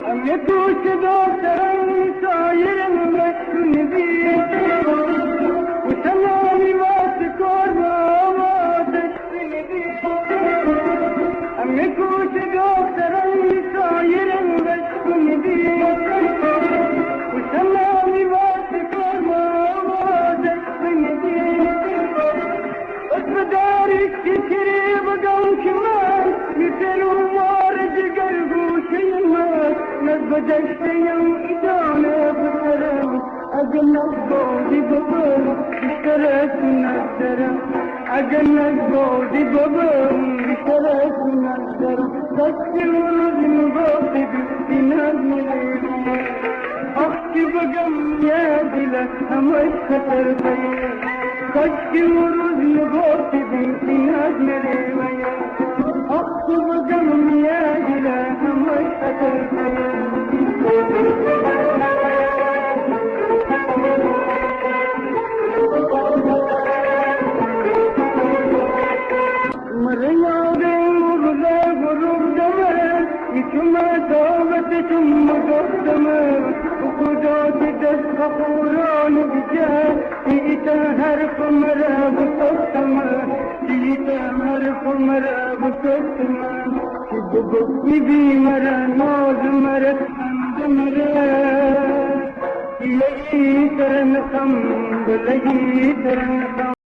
يدوش دوسرا ساير المشكن بي وسلامي ما تكون ما تشفن بي يدوش دوسرا ساير المشكن بي وسلامي ما تكون ما تشفن بي بس بداري كتير بقوم كمان يسلوا مارج قلبه شيء بدشت يوم إدانة بسرم أجل البودي ببم اشتريت نزرم أجل البودي ببم اشتريت نزرم بس ورزم باطي بسناد مليم أختي بقم يا دلة همش خطر بيه بس ورزم باطي بسناد مليم أختي بقم يا دلة همش خطر بيه ثم قدمه وخدوت دس خوران بجاه تيتهر خمره بقسمه تيتهر خمره بقسمه شبك بي مرا ناز مرا حمد مرا لگی ترن خم لگی ترن خم